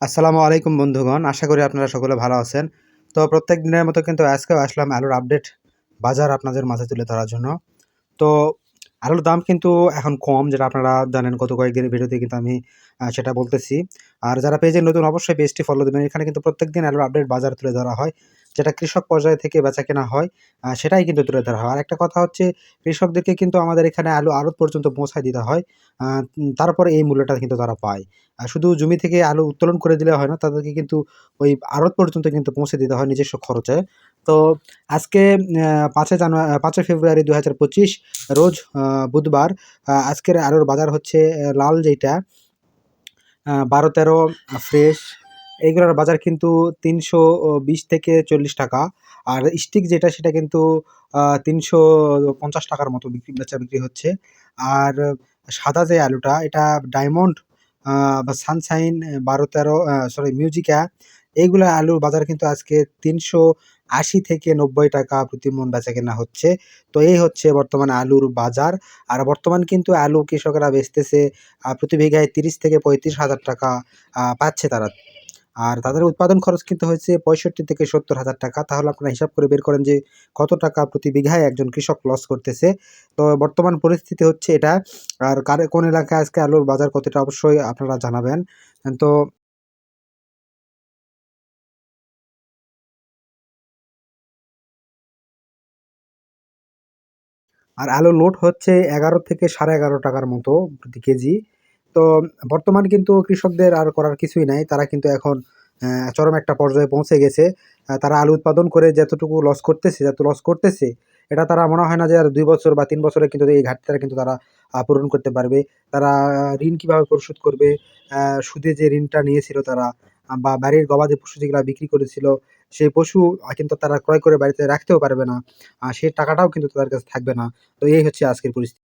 আসসালামু আলাইকুম বন্ধুগণ। আশা করি আপনারা সকলে ভালো আছেন। তো প্রত্যেক দিনের মতো কিন্তু আজকেও আসলাম আলুর আপডেট বাজার আপনাদের মাঝে তুলে ধরার জন্য। তো আলুর দাম কিন্তু এখন কম, যেটা আপনারা জানেন। গত কয়েকদিনের ভিডিওতে কিন্তু আমি সেটা বলতেছি। আর যারা পেজে নতুন অবশ্যই পেজটি ফলো দিবেন। এখানে কিন্তু প্রত্যেকদিন আলুর আপডেট বাজার তুলে ধরা হয়। যেটা কৃষক পর্যায় থেকে বেচাকেনা হয় সেটাই কিন্তু তুলে ধরা হয়। আরেকটা কথা হচ্ছে, কৃষকদেরকে কিন্তু আমাদের এখানে আলু আড়ত পর্যন্ত পৌঁছায় দিতে হয়। তারপরে এই মূল্যটা কিন্তু তারা পায়। শুধু জমি থেকে আলু উত্তোলন করে দিলে হয় না, তাদেরকে কিন্তু ওই আড়ত পর্যন্ত কিন্তু পৌঁছে দিতে হয় নিজস্ব খরচে। তো আজকে ৫ই ফেব্রুয়ারি ২০২৫ রোজ বুধবার। আজকের আলুর বাজার হচ্ছে লাল যেইটা ১২-১৩ ফ্রেশ, এইগুলোর বাজার কিন্তু ৩২০ থেকে ৪০ টাকা। আর স্টিক যেটা সেটা কিন্তু ৩৫০ টাকার মতো বেচা-বিক্রি হচ্ছে। আর সাদা যে আলুটা, এটা ডায়মন্ড বা সানশাইন ১২-১৩ মিউজিকা, এইগুলা আলুর বাজার কিন্তু আজকে ৩৮০ থেকে ৯০ টাকা প্রতি মণ বেচাকেনা হচ্ছে। তো এই হচ্ছে বর্তমানে আলুর বাজার। আর বর্তমান কিন্তু আলু কৃষকরা বেচতেছে প্রতি বিঘায় ৩০ থেকে ৩৫,০০০ টাকা পাচ্ছে তারা। আর তাদের উৎপাদন খরচ কিন্তু হয়েছে ৬৫ থেকে ৭০,০০০ টাকা। তাহলে আপনারা হিসাব করে বের করেন যে কত টাকা প্রতি বিঘায় একজন কৃষক লস করতেছে। তো বর্তমান পরিস্থিতি হচ্ছে এটা। আর কোন এলাকায় আজকে আলুর বাজার কতটা অবশ্যই আপনারা জানাবেন। তো আর আলু লোড হচ্ছে ১১ থেকে ৳১১.৫ মতো প্রতি কেজি। তো বর্তমান কিন্তু কৃষকদের আর করার কিছুই নাই। তারা কিন্তু এখন চরম একটা পর্যায়ে পৌঁছে গেছে। তারা আলু উৎপাদন করে যতটুকু লস করতেছে, যত লস করতেছে, এটা তারা মনে হয় না যে আর ২ বছর বা ৩ বছরে কিন্তু এই ঘাটতিটা কিন্তু তারা পূরণ করতে পারবে। তারা ঋণ কিভাবে পরিশোধ করবে? আ সুদে যে ঋণটা নিয়েছিল তারা, বা বাড়ির গবাদি পশু যেগুলা বিক্রি করেছিল, সেই পশু কিন্তু তারা ক্রয় করে বাড়িতে রাখতেও পারবে না। সেই টাকাটাও কিন্তু তাদের কাছে থাকবে না। তো এই হচ্ছে আজকের পরিস্থিতি।